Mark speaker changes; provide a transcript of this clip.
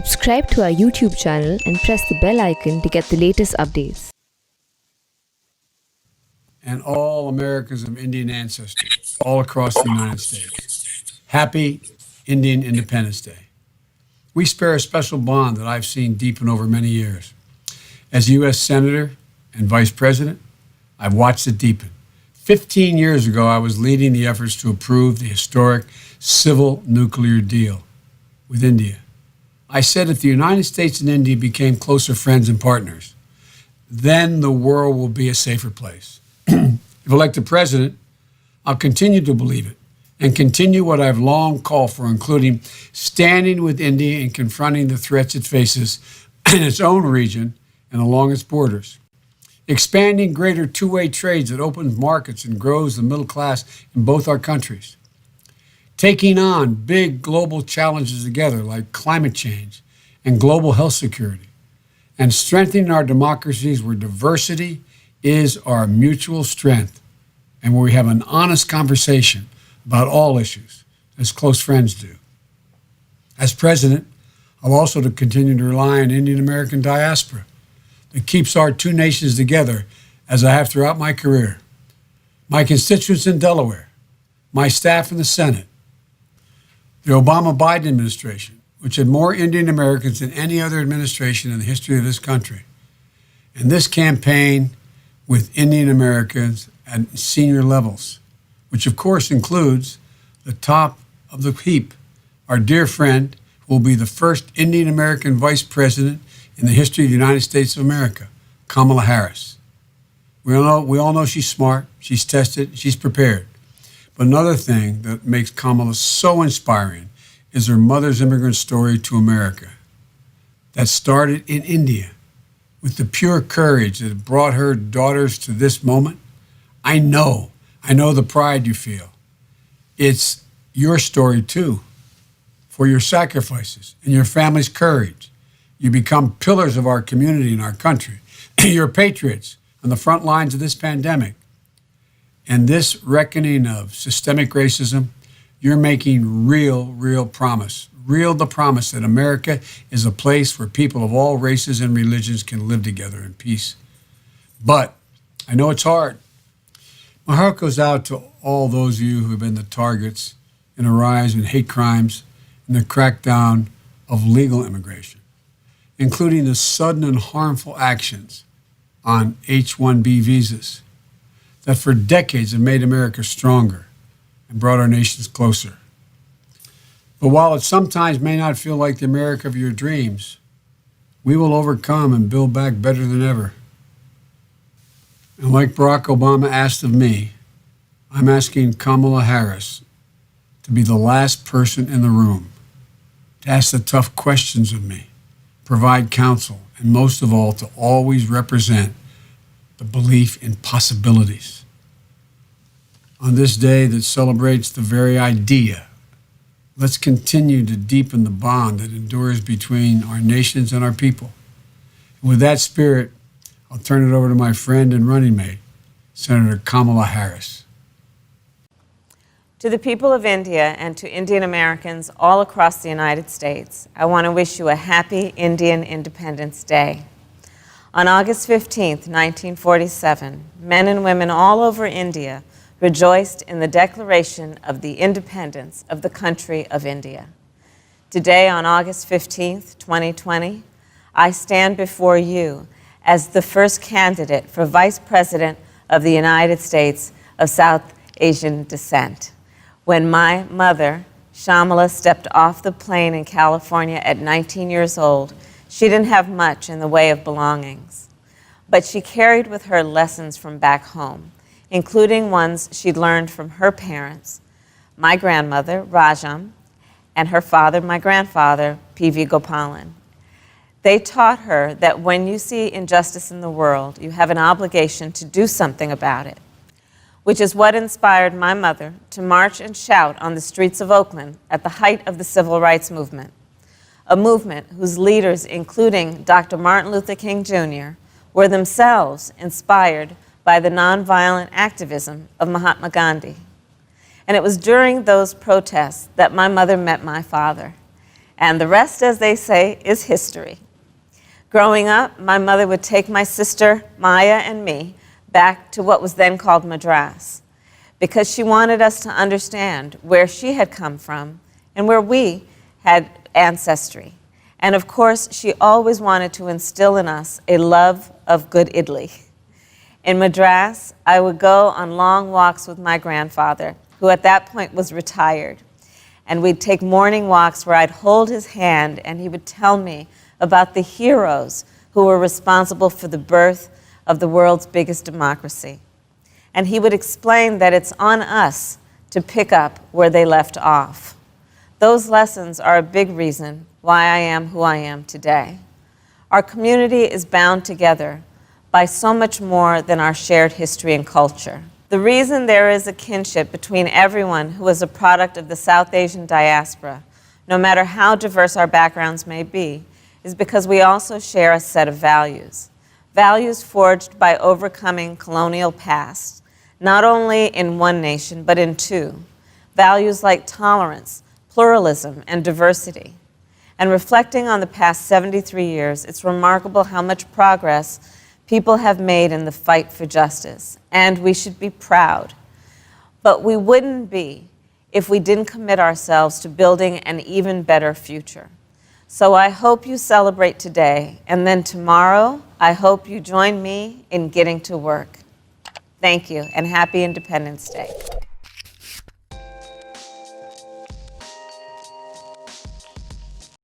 Speaker 1: Subscribe to our YouTube channel and press the bell icon to get the latest updates.
Speaker 2: And all Americans of Indian ancestry, all across the United States. Happy Indian Independence Day. We share a special bond that I've seen deepen over many years. As U.S. Senator and Vice President, I've watched it deepen. 15 years ago, I was leading the efforts to approve the historic civil nuclear deal with India. I said if the United States and India became closer friends and partners, then the world will be a safer place. If elected president, I'll continue to believe it and continue what I've long called for, including standing with India and confronting the threats it faces in its own region and along its borders. Expanding greater two-way trades that opens markets and grows the middle class in both our countries. Taking on big global challenges together like climate change and global health security. And strengthening our democracies where diversity is our mutual strength and where we have an honest conversation about all issues, as close friends do. As president, I'll also continue to rely on Indian American diaspora that keeps our two nations together, as I have throughout my career. My constituents in Delaware, my staff in the Senate, the Obama-Biden administration, which had more Indian Americans than any other administration in the history of this country, and this campaign with Indian Americans at senior levels, which of course includes the top of the heap, our dear friend who will be the first Indian American vice president in the history of the United States of America, Kamala Harris. We all know she's smart, she's tested, she's prepared. But another thing that makes Kamala so inspiring is her mother's immigrant story to America that started in India with the pure courage that brought her daughters to this moment. I know the pride you feel. It's your story too, for your sacrifices and your family's courage. You become pillars of our community and our country. You're patriots on the front lines of this pandemic. And this reckoning of systemic racism, you're making real promise. The promise that America is a place where people of all races and religions can live together in peace. But I know it's hard. My heart goes out to all those of you who have been the targets in a rise in hate crimes and the crackdown of legal immigration, including the sudden and harmful actions on H-1B visas that for decades have made America stronger and brought our nations closer. But while it sometimes may not feel like the America of your dreams, we will overcome and build back better than ever. And like Barack Obama asked of me, I'm asking Kamala Harris to be the last person in the room to ask the tough questions of me, provide counsel, and most of all, to always represent the belief in possibilities. On this day that celebrates the very idea, let's continue to deepen the bond that endures between our nations and our people. And with that spirit, I'll turn it over to my friend and running mate, Senator Kamala Harris.
Speaker 3: To the people of India and to Indian Americans all across the United States, I want to wish you a happy Indian Independence Day. On August 15, 1947, men and women all over India rejoiced in the declaration of the independence of the country of India. Today, on August 15, 2020, I stand before you as the first candidate for Vice President of the United States of South Asian descent. When my mother, Kamala, stepped off the plane in California at 19 years old, she didn't have much in the way of belongings. But she carried with her lessons from back home, including ones she'd learned from her parents, my grandmother, Rajam, and her father, my grandfather, P.V. Gopalan. They taught her that when you see injustice in the world, you have an obligation to do something about it, which is what inspired my mother to march and shout on the streets of Oakland at the height of the Civil Rights Movement, a movement whose leaders, including Dr. Martin Luther King Jr., were themselves inspired by the nonviolent activism of Mahatma Gandhi. And it was during those protests that my mother met my father. And the rest, as they say, is history. Growing up, my mother would take my sister, Maya, and me back to what was then called Madras, because she wanted us to understand where she had come from and where we had ancestry. And of course, she always wanted to instill in us a love of good idli. In Madras, I would go on long walks with my grandfather, who at that point was retired. And we'd take morning walks where I'd hold his hand and he would tell me about the heroes who were responsible for the birth of the world's biggest democracy. And he would explain that it's on us to pick up where they left off. Those lessons are a big reason why I am who I am today. Our community is bound together by so much more than our shared history and culture. The reason there is a kinship between everyone who is a product of the South Asian diaspora, no matter how diverse our backgrounds may be, is because we also share a set of values. Values forged by overcoming colonial past, not only in one nation, but in two. Values like tolerance, pluralism, and diversity. And reflecting on the past 73 years, it's remarkable how much progress people have made in the fight for justice, and we should be proud. But we wouldn't be if we didn't commit ourselves to building an even better future. So I hope you celebrate today, and then tomorrow, I hope you join me in getting to work. Thank you, and happy Independence Day.